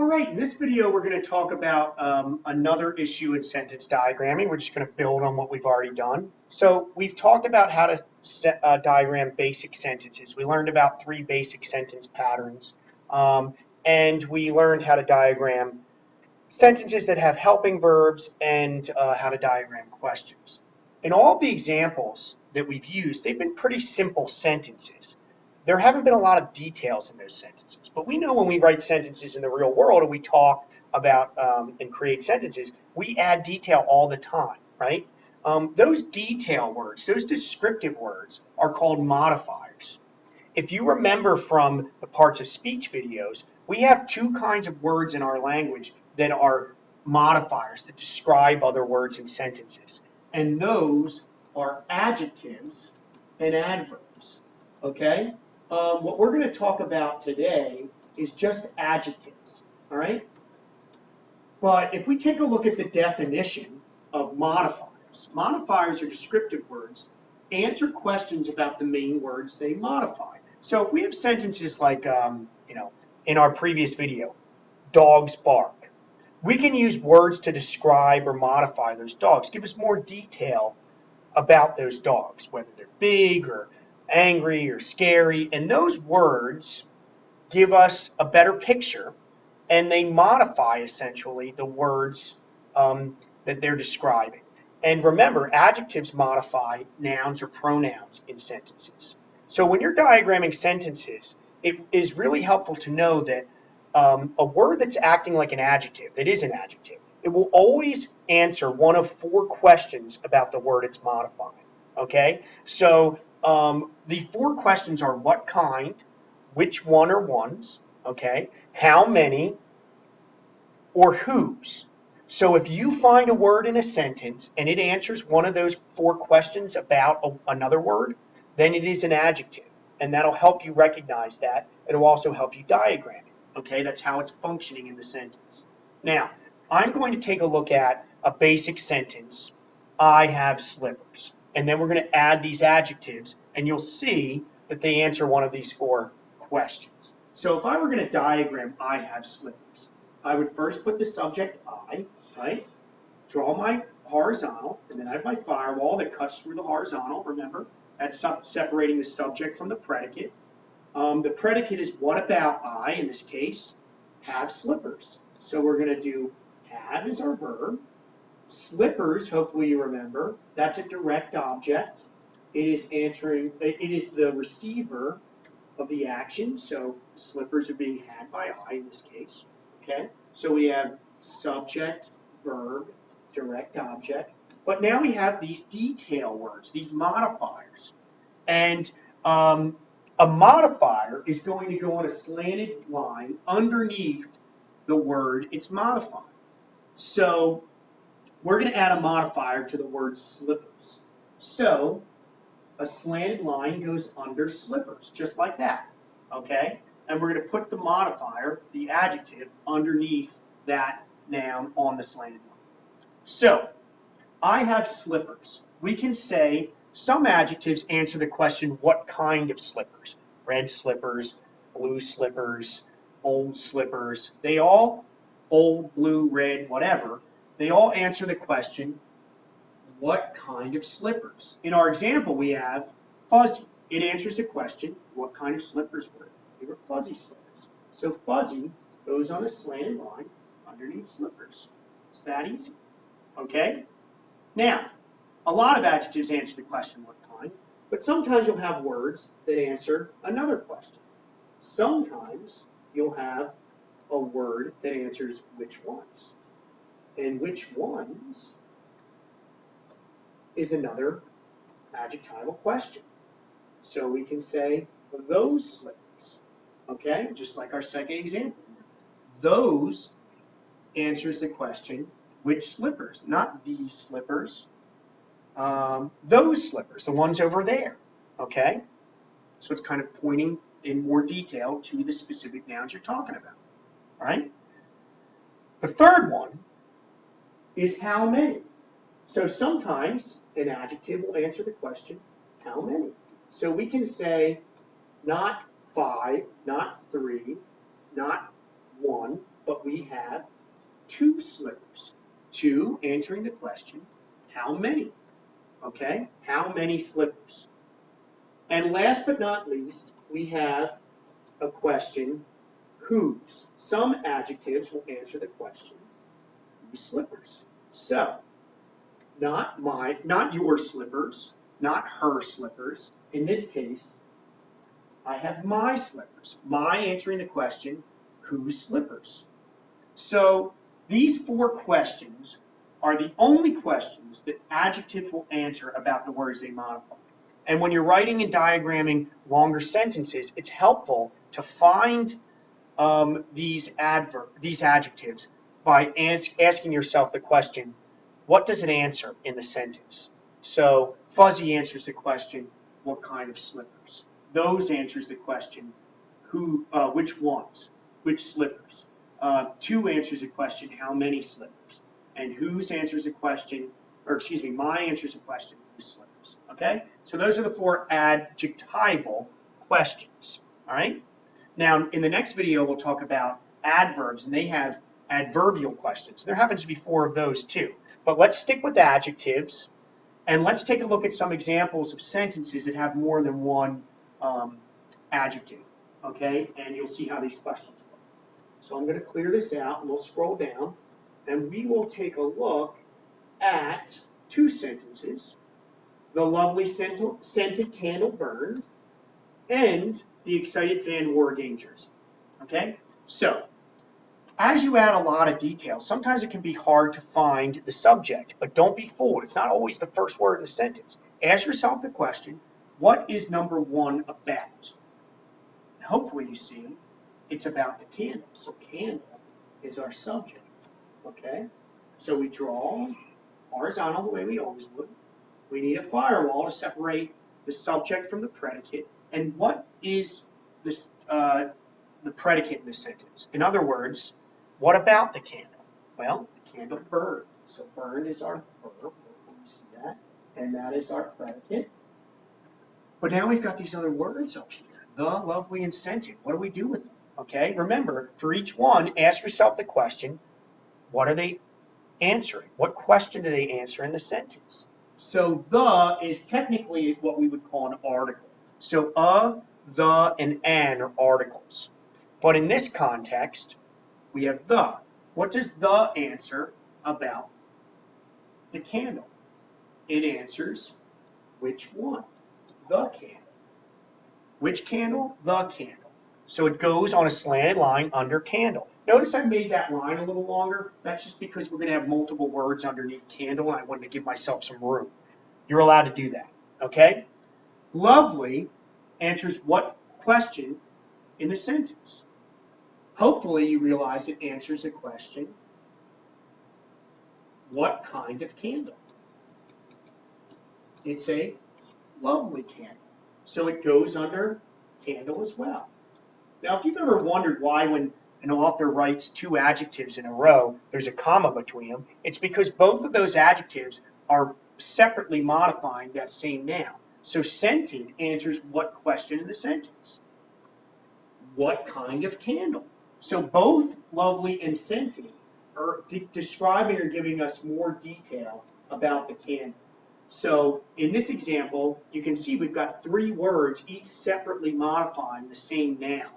All right, in this video we're going to talk about another issue in sentence diagramming. We're just going to build on what we've already done. So we've talked about how to diagram basic sentences. We learned about 3 basic sentence patterns, and we learned how to diagram sentences that have helping verbs and how to diagram questions. In all the examples that we've used, they've been pretty simple sentences. There haven't been a lot of details in those sentences, but we know when we write sentences in the real world and we talk about and create sentences, we add detail all the time, right? Those detail words, those descriptive words are called modifiers. If you remember from the parts of speech videos, we have 2 kinds of words in our language that are modifiers that describe other words in sentences. And those are adjectives and adverbs, okay? What we're going to talk about today is just adjectives, all right? But if we take a look at the definition of modifiers, modifiers are descriptive words, answer questions about the main words they modify. So if we have sentences like, in our previous video, dogs bark, we can use words to describe or modify those dogs, give us more detail about those dogs, whether they're big or angry or scary, and those words give us a better picture and they modify essentially the words that they're describing. And remember, adjectives modify nouns or pronouns in sentences. So when you're diagramming sentences, it is really helpful to know that a word that's acting like an adjective, that is an adjective, it will always answer one of 4 questions about the word it's modifying, okay? So the 4 questions are what kind, which one or ones, okay, how many, or whose. So if you find a word in a sentence and it answers one of those 4 questions about another word, then it is an adjective. And that'll help you recognize that. It'll also help you diagram it, okay? That's how it's functioning in the sentence. Now, I'm going to take a look at a basic sentence, I have slippers. And then we're going to add these adjectives, and you'll see that they answer one of these 4 questions. So if I were going to diagram I have slippers, I would first put the subject I, right? Draw my horizontal, and then I have my firewall that cuts through the horizontal, remember? That's separating the subject from the predicate. The predicate is what about I, in this case, have slippers. So we're going to do have is our verb. Slippers, hopefully you remember, that's a direct object. It is the receiver of the action, so slippers are being had by I in this case, okay? So we have subject, verb, direct object, but now we have these detail words, these modifiers. And a modifier is going to go on a slanted line underneath the word it's modifying. So we're going to add a modifier to the word slippers. So a slanted line goes under slippers, just like that, okay? And we're going to put the modifier, the adjective, underneath that noun on the slanted line. So I have slippers. We can say some adjectives answer the question, what kind of slippers? Red slippers, blue slippers, old slippers. They all, old, blue, red, whatever, they all answer the question, what kind of slippers? In our example, we have fuzzy. It answers the question, what kind of slippers were they? They were fuzzy slippers. So fuzzy goes on a slanted line underneath slippers. It's that easy, okay? Now, a lot of adjectives answer the question, what kind, but sometimes you'll have words that answer another question. Sometimes you'll have a word that answers which ones. And which ones is another adjectival question. So we can say those slippers, okay? Just like our second example. Those answers the question, which slippers? Not these slippers. Those slippers, the ones over there, okay? So it's kind of pointing in more detail to the specific nouns you're talking about, all right? The third one is how many. So sometimes an adjective will answer the question, how many? So we can say not 5, not 3, not 1, but we have 2 slippers. 2 answering the question, how many? Okay, how many slippers? And last but not least, we have a question, whose. Some adjectives will answer the question, whose slippers. So, not your slippers, not her slippers. In this case, I have my slippers. My answering the question, whose slippers? So these 4 questions are the only questions that adjectives will answer about the words they modify. And when you're writing and diagramming longer sentences, it's helpful to find these adjectives by asking yourself the question, what does it answer in the sentence? So fuzzy answers the question, what kind of slippers? Those answers the question, which ones, which slippers? 2 answers the question, how many slippers? And whose answers the question, or excuse me, my answers the question, whose slippers? Okay? So those are the 4 adjectival questions. All right? Now, in the next video, we'll talk about adverbs, and they have adverbial questions. There happens to be 4 of those too. But let's stick with adjectives, and let's take a look at some examples of sentences that have more than one adjective, okay? And you'll see how these questions work. So I'm going to clear this out, and we'll scroll down, and we will take a look at 2 sentences. The lovely scented candle burned, and the excited fan wore a game jersey, okay? So, as you add a lot of detail, sometimes it can be hard to find the subject, but don't be fooled. It's not always the first word in the sentence. Ask yourself the question, what is number 1 about? And hopefully you see it's about the candle. So candle is our subject, okay? So we draw horizontal the way we always would. We need a firewall to separate the subject from the predicate. And what is this, the predicate in this sentence? In other words, what about the candle? Well, the candle burned. So burned is our verb. You see that? And that is our predicate. But now we've got these other words up here. The, lovely, and scented. What do we do with them? Okay, remember, for each one, ask yourself the question, what are they answering? What question do they answer in the sentence? So the is technically what we would call an article. So the, and an are articles. But in this context, we have the. What does the answer about the candle? It answers which one? The candle. Which candle? The candle. So it goes on a slanted line under candle. Notice I made that line a little longer. That's just because we're going to have multiple words underneath candle, and I wanted to give myself some room. You're allowed to do that, okay? Lovely answers what question in the sentence? Hopefully you realize it answers the question, what kind of candle? It's a lovely candle. So it goes under candle as well. Now, if you've ever wondered why when an author writes 2 adjectives in a row, there's a comma between them, it's because both of those adjectives are separately modifying that same noun. So scented answers what question in the sentence? What kind of candle? So both lovely and scented are describing or giving us more detail about the candle. So in this example, you can see we've got 3 words, each separately modifying the same noun.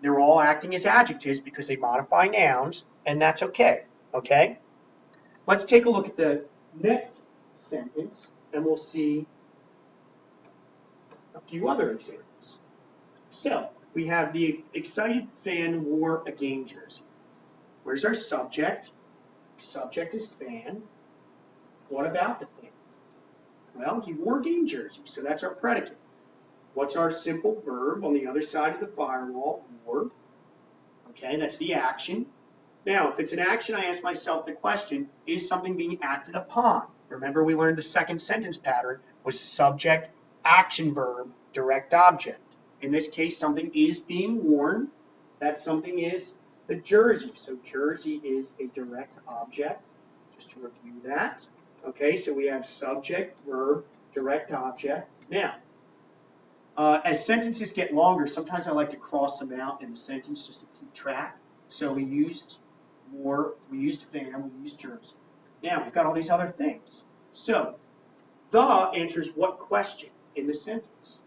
They're all acting as adjectives because they modify nouns, and that's okay, okay? Let's take a look at the next sentence, and we'll see a few other examples. So, we have the excited fan wore a game jersey. Where's our subject? Subject is fan. What about the fan? Well, he wore a game jersey, so that's our predicate. What's our simple verb on the other side of the firewall? Wore. Okay, that's the action. Now, if it's an action, I ask myself the question, is something being acted upon? Remember, we learned the second sentence pattern was subject, action verb, direct object. In this case, something is being worn. That something is the jersey. So jersey is a direct object, just to review that. Okay, so we have subject, verb, direct object. Now, as sentences get longer, sometimes I like to cross them out in the sentence just to keep track. So we used more, we used fan, we used jersey. Now we've got all these other things. So the answers what question in the sentence?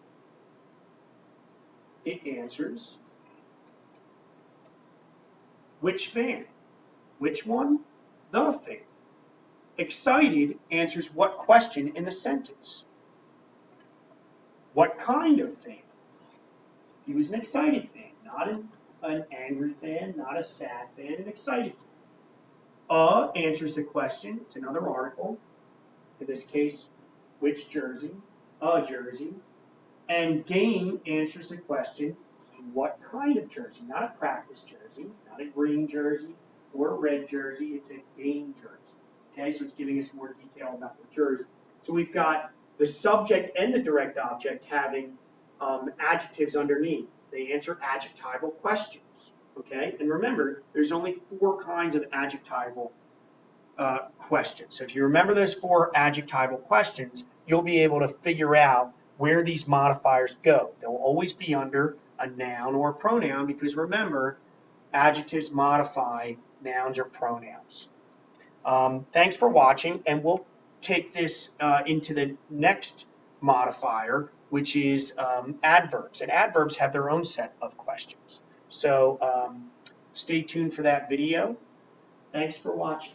It answers which fan? Which one? The fan. Excited answers what question in the sentence? What kind of fan? He was an excited fan, not an angry fan, not a sad fan, an excited fan. Answers the question, it's another article. In this case, which jersey? A jersey. And game answers the question, what kind of jersey? Not a practice jersey, not a green jersey or a red jersey, it's a game jersey. Okay, so it's giving us more detail about the jersey. So we've got the subject and the direct object having adjectives underneath. They answer adjectival questions. Okay, and remember, there's only 4 kinds of adjectival questions. So if you remember those 4 adjectival questions, you'll be able to figure out where these modifiers go. They'll always be under a noun or a pronoun because remember, adjectives modify nouns or pronouns. Thanks for watching, and we'll take this into the next modifier, which is adverbs. And adverbs have their own set of questions. So stay tuned for that video. Thanks for watching.